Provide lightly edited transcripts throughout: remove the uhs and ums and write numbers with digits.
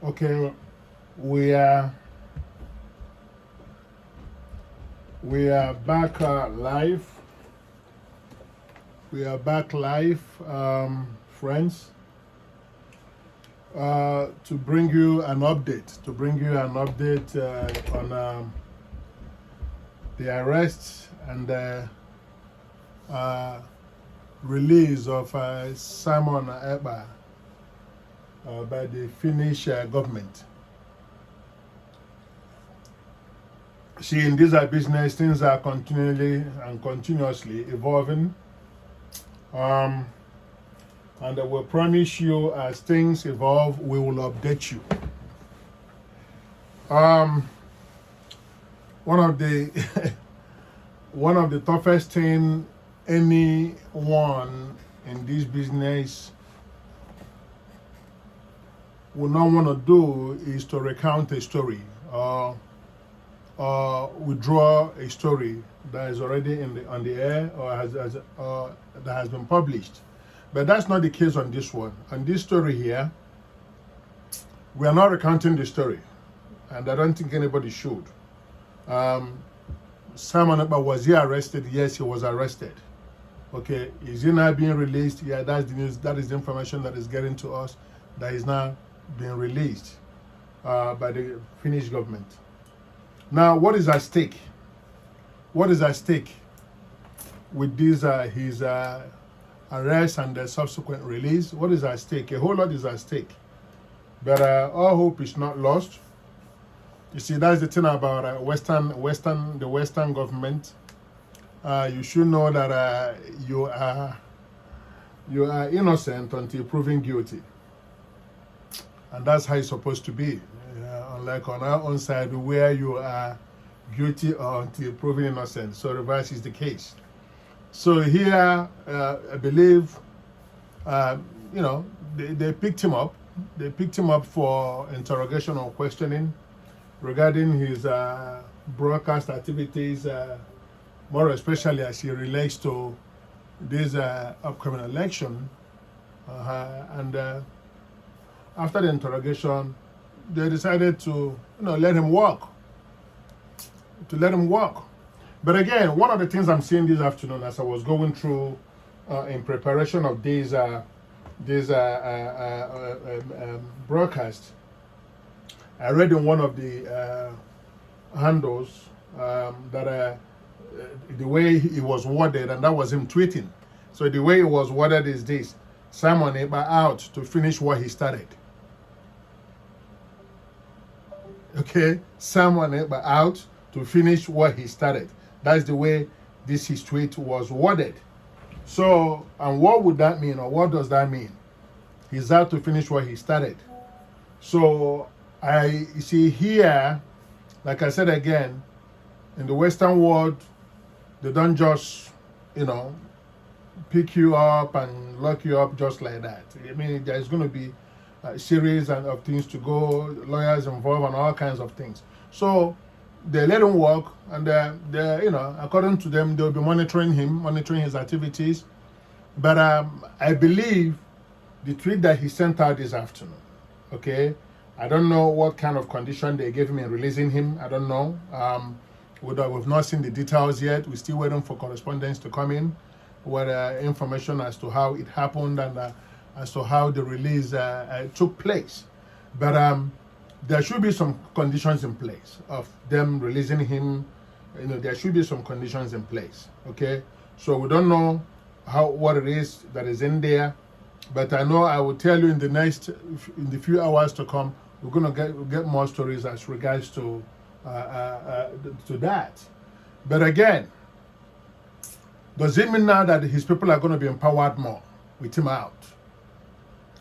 Okay, we are back live. We are back live, friends, to bring you an update. On the arrest and the uh, release of Simon Ekpa by the Finnish government. See, in this business, things are continuously evolving. And I will promise you, as things evolve, we will update you. One of the one of the toughest thing anyone in this business would not want to do is to recount a story or withdraw a story that is already on the air or that has been published. But that's not the case on this one. On this story here, we are not recounting the story, and I don't think anybody should. Simon Ekpa, was he arrested? Yes, he was arrested. Okay, is he now being released? Yeah, that's the news. That is the information that is getting to us. That is now being released by the Finnish government. Now, what is at stake? What is at stake with this his arrest and the subsequent release? What is at stake? A whole lot is at stake. But all hope is not lost. You see, that's the thing about the Western government. You should know that you are innocent until proven guilty, and that's how it's supposed to be. Unlike on our own side, where you are guilty until proven innocent. So reverse is the case. So here, I believe, they picked him up. They picked him up for interrogation or questioning regarding his broadcast activities, more especially as he relates to this upcoming election. And after the interrogation, they decided to, let him walk. But again, one of the things I'm seeing this afternoon as I was going through in preparation of this broadcast, I read in one of the handles that the way he was worded, and that was him tweeting. So the way it was worded is this: Simon Ekpa out to finish what he started. Okay, Simon Ekpa out to finish what he started. That's the way his tweet was worded. So, and what would that mean, or what does that mean? He's out to finish what he started. So, I see here, like I said again, in the Western world, they don't just, pick you up and lock you up just like that. I mean, there's going to be a series of things to go, lawyers involved, and all kinds of things. So they let him walk, and they according to them, they'll be monitoring his activities. But I believe the tweet that he sent out this afternoon, okay, I don't know what kind of condition they gave him in releasing him. I don't know. We've not seen the details yet. We're still waiting for correspondence to come in with information as to how it happened and as to how the release took place. But there should be some conditions in place of them releasing him. There should be some conditions in place. Okay, so we don't know what it is that is in there, but I know I will tell you in the few hours to come. We're gonna get more stories as regards to that. But again, does it mean now that his people are going to be empowered more with him out?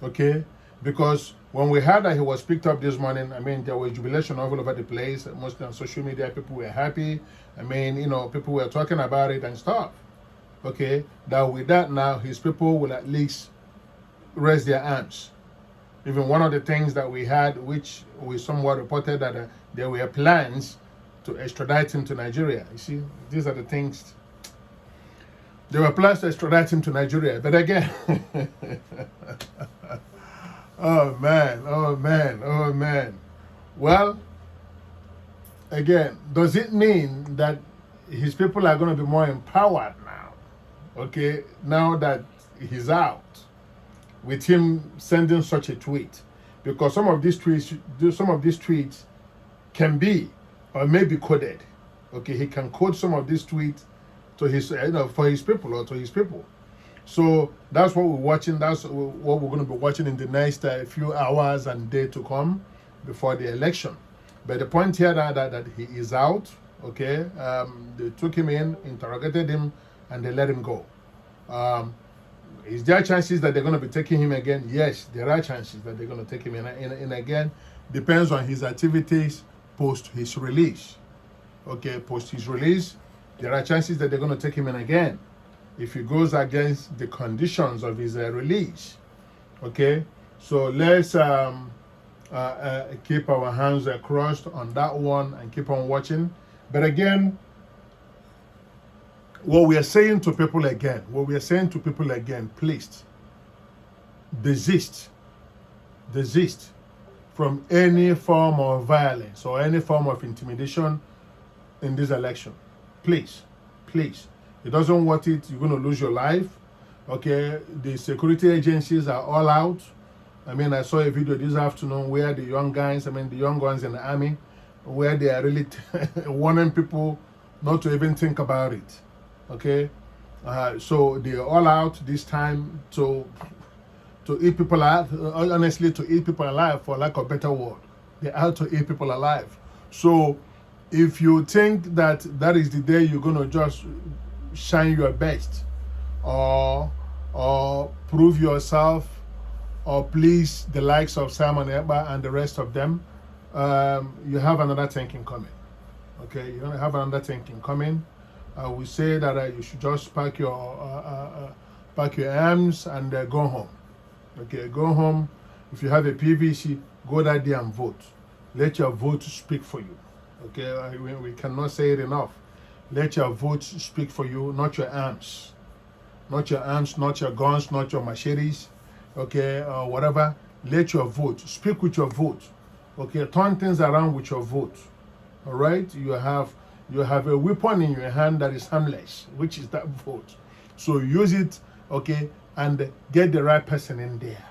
Okay, because when we heard that he was picked up this morning, I mean, there was jubilation all over the place. Mostly on social media, people were happy. I mean, people were talking about it and stuff. Okay, that with that now, his people will at least raise their arms. Even one of the things that we had, which we somewhat reported, that there were plans to extradite him to Nigeria. You see, these are the things. There were plans to extradite him to Nigeria, but again, Oh man, oh man, oh man. Well, again, does it mean that his people are going to be more empowered now? Okay, now that he's out, with him sending such a tweet, because some of these tweets can be or may be coded. Okay, he can code some of these tweets to his, for his people or to his people. So that's what we're watching. That's what we're going to be watching in the next few hours and day to come before the election. But the point here that he is out. Okay, they took him in, interrogated him, and they let him go. Is there chances that they're going to be taking him again? Yes, there are chances that they're going to take him in again. Depends on his activities post his release. Okay, post his release, there are chances that they're going to take him in again if he goes against the conditions of his release. Okay, so let's keep our hands crossed on that one and keep on watching. But again, what we are saying to people again, please desist from any form of violence or any form of intimidation in this election. Please. It doesn't want it, you're going to lose your life. Okay, the security agencies are all out. I mean, I saw a video this afternoon where the young ones in the army, where they are really warning people not to even think about it. Okay, so they're all out this time to eat people alive. Honestly, to eat people alive, for lack of a better word, they're out to eat people alive. So if you think that is the day you're gonna just shine your best, or prove yourself, or please the likes of Simon Ekpa and the rest of them, you have another thinking coming. Okay, you're gonna have another thinking coming. We say that you should just pack your arms and go home. Okay, go home. If you have a PVC, go that day and vote. Let your vote speak for you. Okay, we cannot say it enough. Let your vote speak for you, not your arms. Not your arms, not your guns, not your machetes. Okay, whatever. Let your vote speak with your vote. Okay, turn things around with your vote. All right, you have a weapon in your hand that is harmless, which is that vote. So use it, okay, and get the right person in there.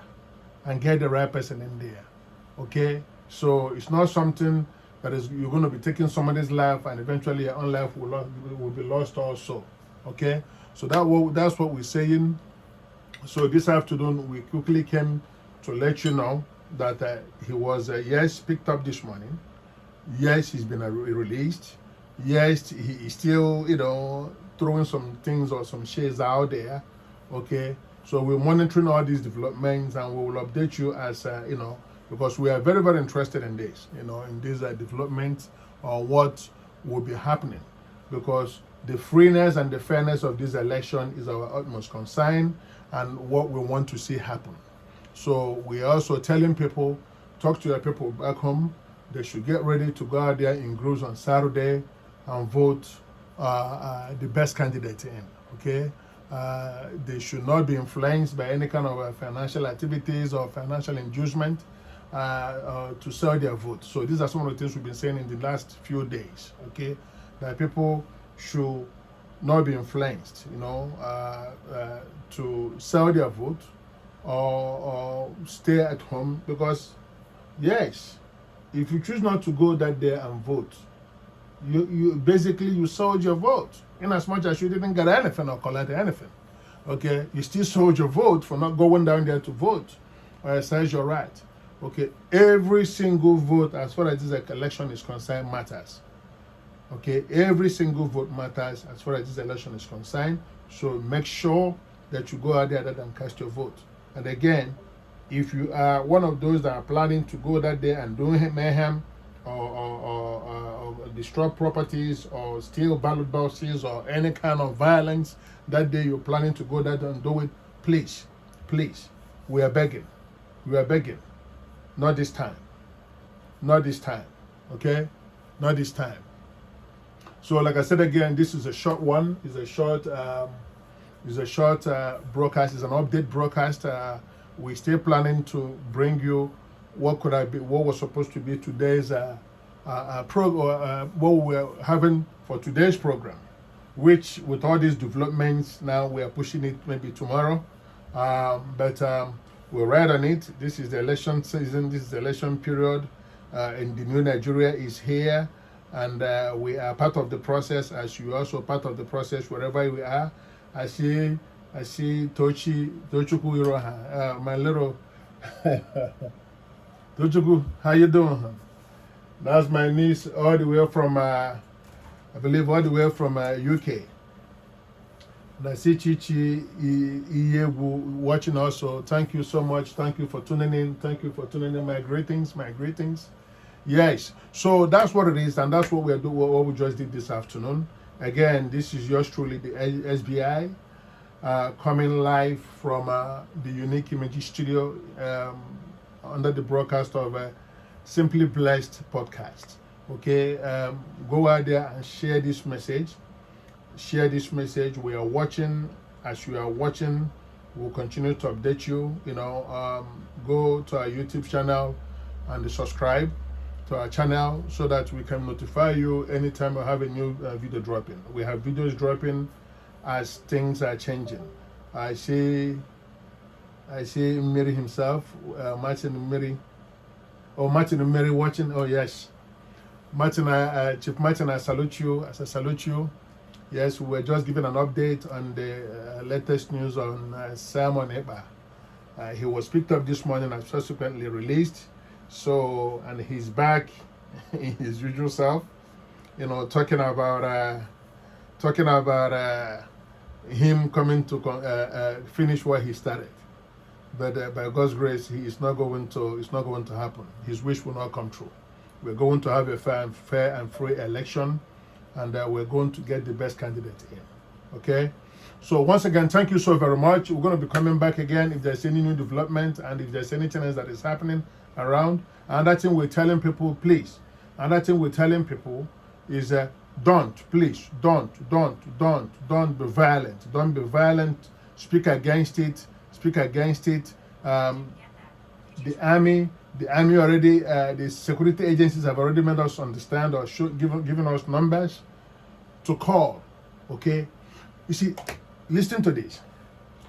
Okay, so it's not something that is you're going to be taking somebody's life and eventually your own life will be lost also. Okay, so that's what we're saying. So this afternoon we quickly came to let you know that he was yes, picked up this morning. Yes, he's been released. Yes, he is still, throwing some things or some shades out there. Okay, so we're monitoring all these developments and we will update you as, because we are very, very interested in this, in these developments or what will be happening. Because the freeness and the fairness of this election is our utmost concern and what we want to see happen. So we're also telling people, talk to your people back home. They should get ready to go out there in groups on Saturday and vote the best candidate in. Okay, they should not be influenced by any kind of financial activities or financial inducement to sell their vote. So these are some of the things we've been saying in the last few days. Okay, that people should not be influenced, to sell their vote or stay at home, because yes, if you choose not to go that day and vote, you basically sold your vote, in as much as you didn't get anything or collect anything. Okay, you still sold your vote for not going down there to vote or exercise your right. Okay, every single vote as far as this election is concerned matters. Okay, every single vote matters as far as this election is concerned. So make sure that you go out there and cast your vote. And again, if you are one of those that are planning to go that day and do mayhem or destroy properties or steal ballot boxes or any kind of violence that day, you're planning to go that and do it, please, we are begging. Not this time. Okay, not this time. So like I said again, this is a short one. It's a short broadcast. It's an update broadcast we still planning to bring you what was supposed to be today's what we're having for today's program, which with all these developments now we are pushing it maybe tomorrow, but we're right on it. This is the election season, this is the election period, and the new Nigeria is here, and we are part of the process, as you are also part of the process wherever we are. I see Tochukwu Iroha, my little Tochukwu, how you doing? That's my niece, all the way from, I believe, all the way from UK. And I see Chichi Iyewu watching also. Thank you so much. Thank you for tuning in. Thank you for tuning in. My greetings. My greetings. Yes. So that's what it is, and that's what we're doing. What we just did this afternoon. Again, this is yours truly, the SBI, coming live from the Unique Image Studio under the broadcast of Simply Blessed podcast. Okay, go out there and share this message. Share this message. We are watching. As you are watching, we'll continue to update you. Go to our YouTube channel and subscribe to our channel so that we can notify you anytime we have a new video dropping. We have videos dropping as things are changing. I see Mary himself, Martin and Mary. Oh, Martin and Mary watching. Oh, yes. Martin, Chief Martin, I salute you. As I salute you. Yes, we were just giving an update on the latest news on Simon Ekpa. He was picked up this morning and subsequently released. So, and he's back in his usual self, talking about him coming to finish what he started. But by God's grace, it's not going to happen. His wish will not come true. We're going to have a fair and free election, and we're going to get the best candidate in. Okay? So once again, thank you so very much. We're going to be coming back again if there's any new development and if there's anything else that is happening around. Another thing we're telling people, please. Another thing we're telling people is don't be violent. Don't be violent. Speak against it. The army already, the security agencies have already made us understand or given us numbers to call. Okay, you see, listen to this.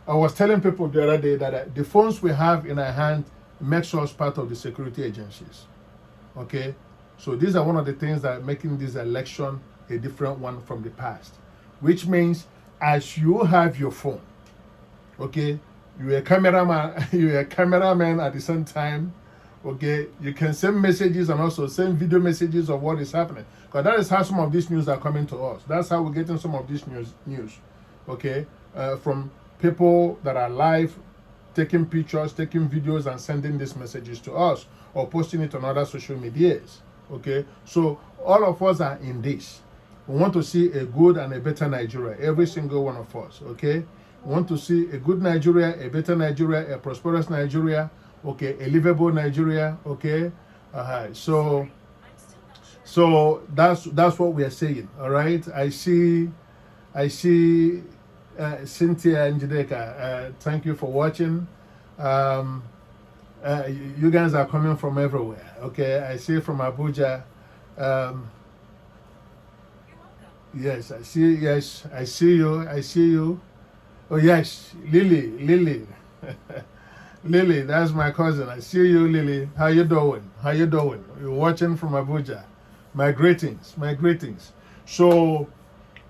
I was telling people the other day that the phones we have in our hand makes us part of the security agencies. Okay, so these are one of the things that are making this election a different one from the past, which means as you have your phone, okay, you're a cameraman at the same time. Okay, you can send messages and also send video messages of what is happening, because that is how some of these news are coming to us. That's how we're getting some of this news. Okay, from people that are live, taking pictures, taking videos, and sending these messages to us or posting it on other social medias. Okay, so all of us are in this. We want to see a good and a better Nigeria, every single one of us. Okay, we want to see a good Nigeria, a better Nigeria, a prosperous Nigeria. Okay, a livable Nigeria. Okay, so that's what we are saying. All right, I see Cynthia and Jideka. Thank you for watching. You guys are coming from everywhere. Okay, I see from Abuja. Yes, I see. Yes, I see you. Oh yes, Lily. Lily, that's my cousin. I see you, Lily. How you doing? You're watching from Abuja. My greetings. So,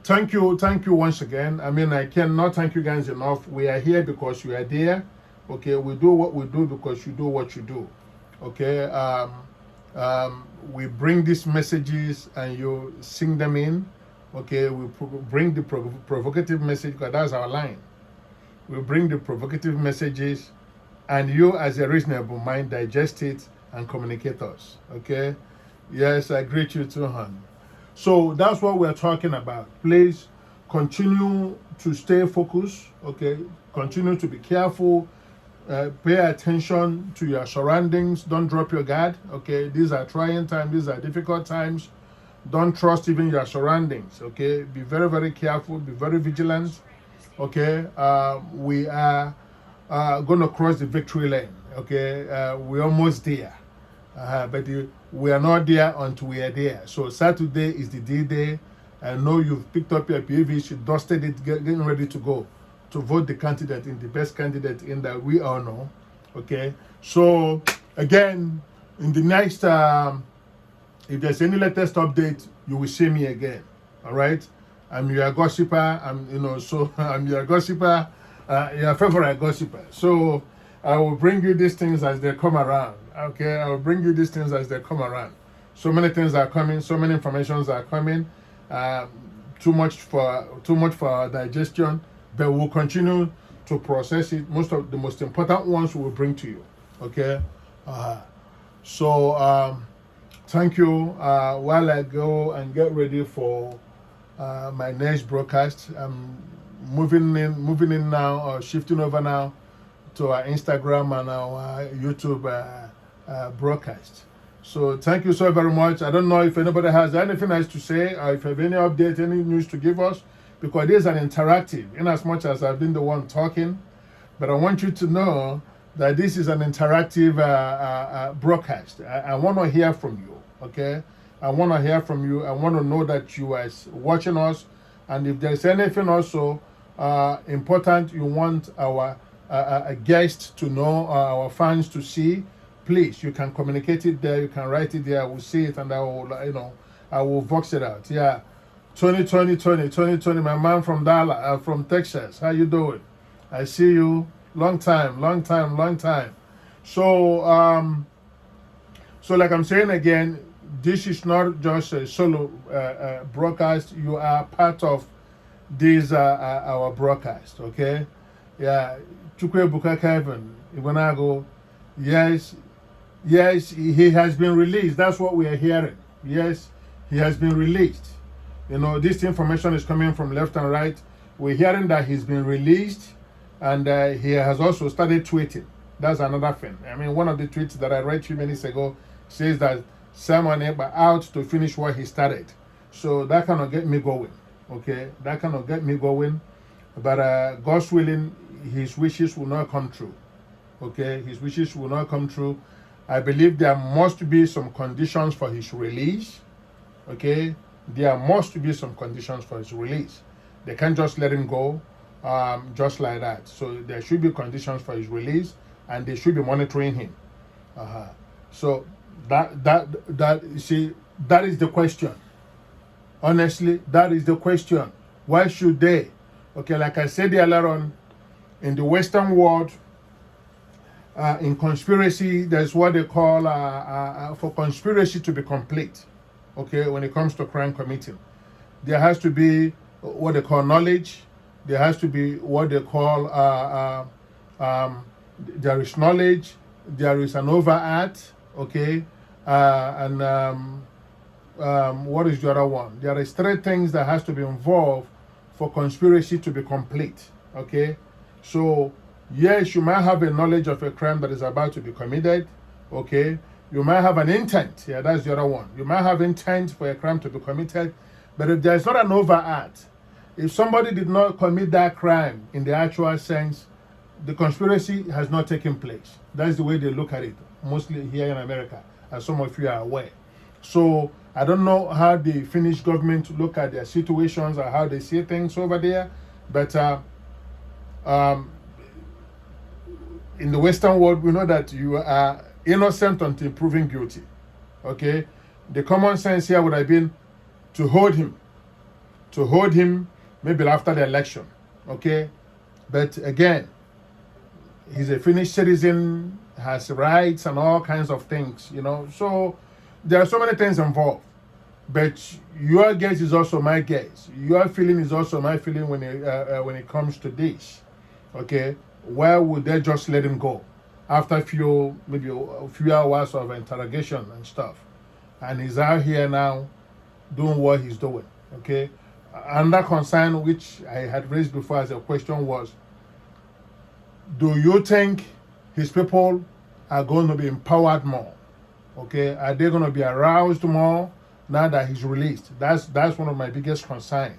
thank you once again. I mean, I cannot thank you guys enough. We are here because you are there. Okay, we do what we do because you do what you do. Okay, we bring these messages and you sing them in. Okay, we bring the provocative message, because that's our line. We bring the provocative messages, and you, as a reasonable mind, digest it and communicate us. Okay? Yes, I greet you too, hon. So that's what we're talking about. Please continue to stay focused. Okay? Continue to be careful. Pay attention to your surroundings. Don't drop your guard. Okay? These are trying times. These are difficult times. Don't trust even your surroundings. Okay? Be very, very careful. Be very vigilant. Okay? We are going to cross the victory lane. Okay, we're almost there, but we are not there until we are there. So Saturday is the D-Day. I know you've picked up your PVC, dusted it, getting ready to go to vote the candidate in the best candidate in that we all know. Okay, so again, in the next, if there's any latest update, you will see me again. All right, I'm your gossiper. I'm your gossiper, your favorite gossiper. So I will bring you these things as they come around. Okay, I will bring you these things as they come around. So many things are coming. So many informations are coming. Too much for our digestion, but we'll continue to process it. Most of the most important ones we will bring to you. Okay. So thank you. While I go and get ready for my next broadcast, I'm moving in now, or shifting over now to our Instagram and our YouTube broadcast. So thank you so very much. I don't know if anybody has anything else to say, or if you have any update, any news to give us, because it is an interactive, in as much as I've been the one talking. But I want you to know that this is an interactive broadcast. I want to hear from you, okay? I want to hear from you. I want to know that you are watching us. And if there's anything also important you want our guests to know, or our fans to see, please, you can communicate it there. You can write it there. I will see it, and I will, I will vox it out. Yeah, 2020, my man from Dallas, from Texas. How you doing? I see you. Long time. So, so like I'm saying again, this is not just a solo broadcast. You are part of this our broadcast. Okay? Yeah. Chukwe Buka Kevin, Iwanago. Yes, he has been released. That's what we are hearing. Yes, he has been released. This information is coming from left and right. We're hearing that he's been released, and he has also started tweeting. That's another thing. I mean, one of the tweets that I read a few minutes ago says that Simon Ekpa out to finish what he started. So that cannot get me going. Okay, that cannot get me going. But God's willing, his wishes will not come true. Okay, his wishes will not come true. I believe there must be some conditions for his release. Okay, there must be some conditions for his release. They can't just let him go just like that. So there should be conditions for his release, and they should be monitoring him. So that you see, that is the question. Honestly, that is the question. Why should they? Okay, like I said earlier on, in the Western world, in conspiracy, there's what they call for conspiracy to be complete. Okay, when it comes to crime committing, there has to be what they call knowledge. There has to be what they call there is knowledge. There is an overt. Okay, and what is the other one? There is three things that has to be involved for conspiracy to be complete. Okay, so yes, you might have a knowledge of a crime that is about to be committed. Okay, you might have an intent. Yeah, that's the other one. You might have intent for a crime to be committed, but if there's not an overt, if somebody did not commit that crime in the actual sense, the conspiracy has not taken place. That's the way they look at it, mostly here in America, as some of you are aware. So I don't know how the Finnish government look at their situations or how they see things over there, but in the Western world, we know that you are innocent until proven guilty. Okay? The common sense here would have been to hold him maybe after the election. Okay? But again, he's a Finnish citizen, has rights and all kinds of things, So there are so many things involved. But your guess is also my guess. Your feeling is also my feeling when it comes to this. Okay? Why would they just let him go after maybe a few hours of interrogation and stuff? And he's out here now doing what he's doing. Okay. Another concern which I had raised before as a question was, do you think his people are going to be empowered more? Okay. Are they going to be aroused more now that he's released? That's one of my biggest concerns.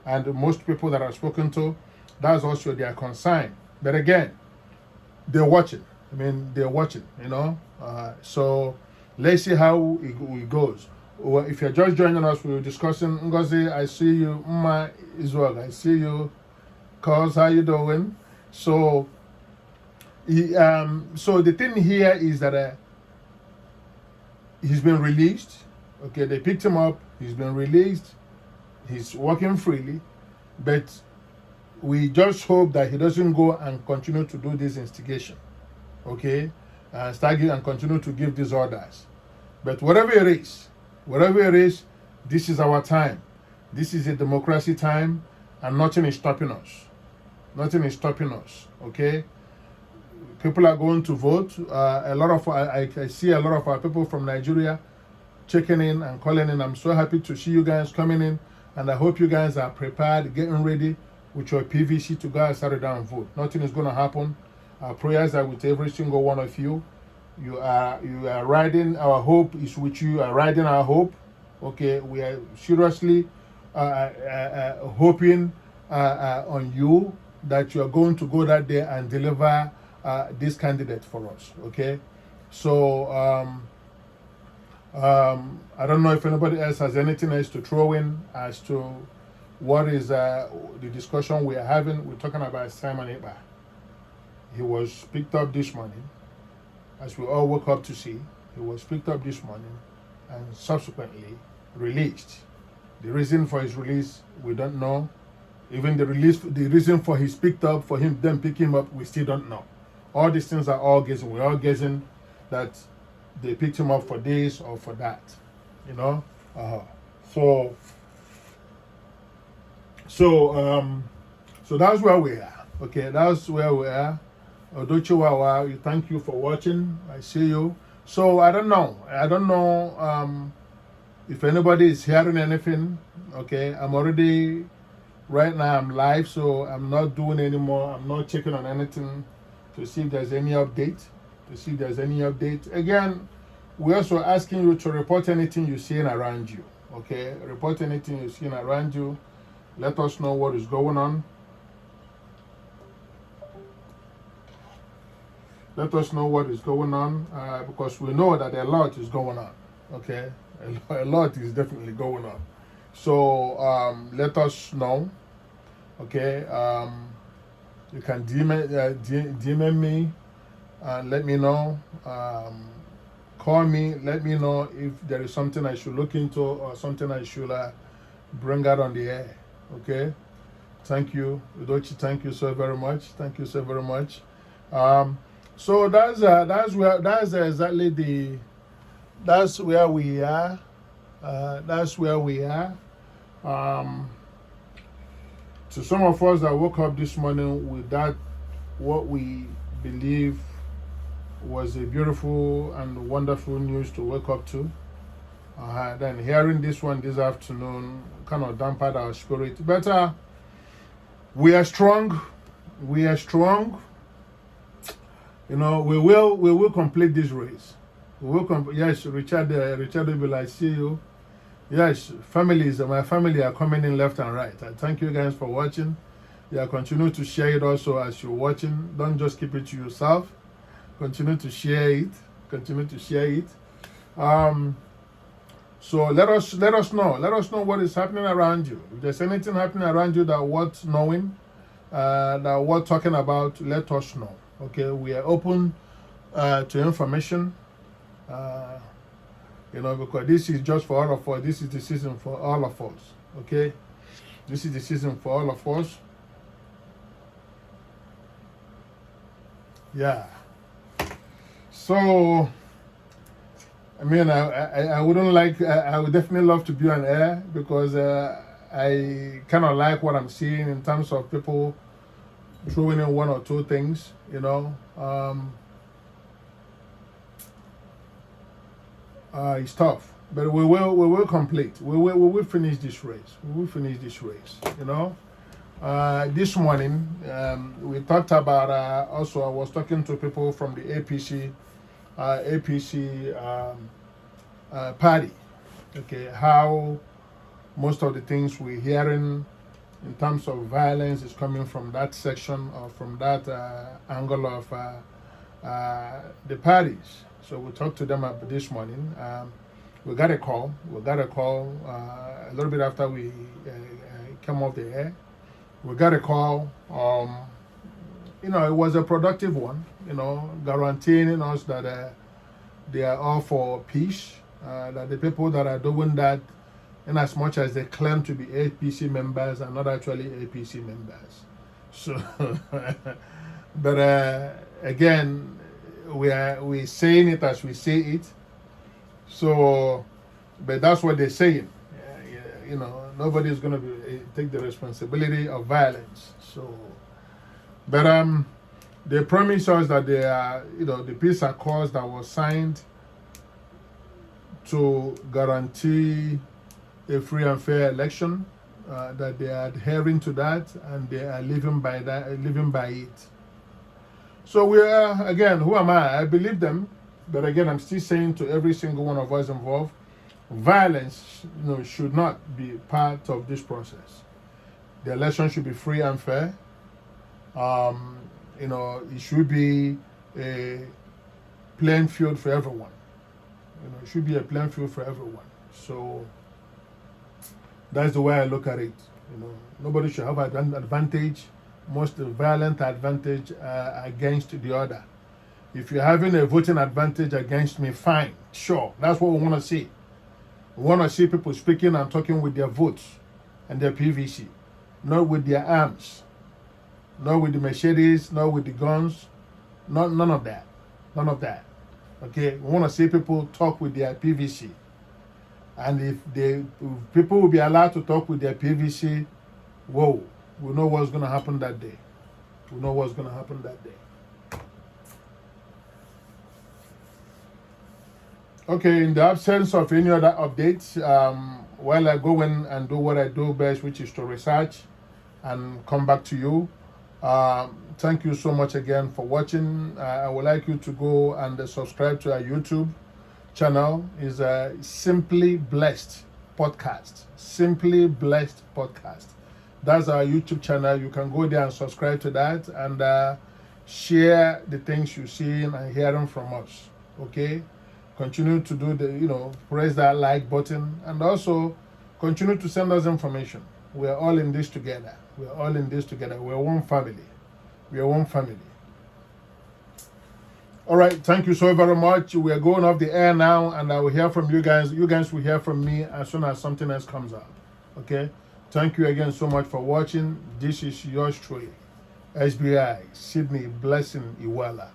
And most people that I've spoken to, that's also their concern. But again, they're watching. I mean, they're watching, you know. So let's see how it goes. Well, if you're just joining us, we were discussing Ngozi. I see you, Mma Israel. I see you, Cause. How you doing? So, so the thing here is that he's been released. Okay, they picked him up. He's been released. He's working freely, but we just hope that he doesn't go and continue to do this instigation. Okay, and continue to give these orders. But whatever it is, this is our time. This is a democracy time, and nothing is stopping us. Nothing is stopping us. Okay, people are going to vote. A lot of I see a lot of our people from Nigeria checking in and calling in. I'm so happy to see you guys coming in, and I hope you guys are prepared, getting ready with your PVC to go and start down and vote. Nothing is going to happen. Our prayers are with every single one of you. You are riding. Our hope is with you. You are riding our hope. Okay, we are seriously hoping on you that you are going to go that day and deliver this candidate for us. Okay, so I don't know if anybody else has anything else to throw in as to what is the discussion we are having. We're talking about Simon Ekpa. He was picked up this morning, as we all woke up to see. He was picked up this morning and subsequently released. The reason for his release, we don't know. Even the reason for his picked up, for him them picking him up, we still don't know. All these things are all guessing. We're all guessing that they picked him up for this or for that, you know. So that's where we are. Okay, that's where we are. Odochiwawa, thank you for watching. I see you. So I don't know if anybody is hearing anything. Okay, right now I'm live, so I'm not doing anymore. I'm not checking on anything to see if there's any update. Again, we're also asking you to report anything you're seeing around you. Okay, report anything you're seeing around you. Let us know what is going on. Let us know what is going on, because we know that a lot is going on. Okay, a lot is definitely going on. So let us know. Okay, you can DM me and let me know. Call me, let me know if there is something I should look into or something I should bring out on the air. Okay, thank you, Udochi. Thank you so very much. So that's where we are. To some of us that woke up this morning with that, what we believe was a beautiful and wonderful news to wake up to. Then hearing this one this afternoon kind of dampened our spirit. But we are strong. You know, we will complete this race. Yes, Richard will be like, see you. Yes, my family are coming in left and right. I thank you guys for watching. Yeah, continue to share it also as you're watching. Don't just keep it to yourself. Continue to share it. So let us know. Let us know what is happening around you. If there's anything happening around you that worth knowing, that worth talking about, let us know. Okay, we are open to information. You know, because this is just for all of us. This is the season for all of us. Okay, this is the season for all of us. Yeah. So, I mean, I wouldn't like. I would definitely love to be on air because I kind of like what I'm seeing in terms of people throwing in one or two things. You know. It's tough, but we will complete. We will finish this race. You know, this morning we talked about. Also, I was talking to people from the APC party. Okay, how most of the things we're hearing in terms of violence is coming from that section or from that angle of the parties. So we talked to them this morning. We got a call. A little bit after we came off the air. We got a call. It was a productive one. Guaranteeing us that they are all for peace. That the people that are doing that, in as much as they claim to be APC members, are not actually APC members. So, but again, we saying it as we say it. So, but that's what they're saying. Nobody's gonna take the responsibility of violence. So, but they promise us that they are, the peace accords that was signed to guarantee a free and fair election, that they are adhering to that and they are living by it. So we are, again, who am I? I believe them, but again, I'm still saying to every single one of us involved, violence, should not be part of this process. The election should be free and fair. It should be a playing field for everyone. It should be a playing field for everyone. So that's the way I look at it. Nobody should have an advantage, most violent advantage against the other. If you're having a voting advantage against me, fine, sure. That's what we want to see. We want to see people speaking and talking with their votes and their PVC, not with their arms, not with the machetes, not with the guns, none of that. None of that. Okay, we want to see people talk with their PVC. And if people will be allowed to talk with their PVC, whoa, we know what's going to happen that day. Okay, in the absence of any other updates, while I go in and do what I do best, which is to research and come back to you, thank you so much again for watching. I would like you to go and subscribe to our YouTube channel. Is a Simply Blessed Podcast. Simply Blessed Podcast. That's our YouTube channel. You can go there and subscribe to that and share the things you're seeing and hearing from us. Okay? Continue to do press that like button and also continue to send us information. We're all in this together. We're one family. All right, thank you so very much. We are going off the air now, and I will hear from you guys. You guys will hear from me as soon as something else comes up. Okay? Thank you again so much for watching. This is yours truly, SBI, Sydney Blessing Iwala.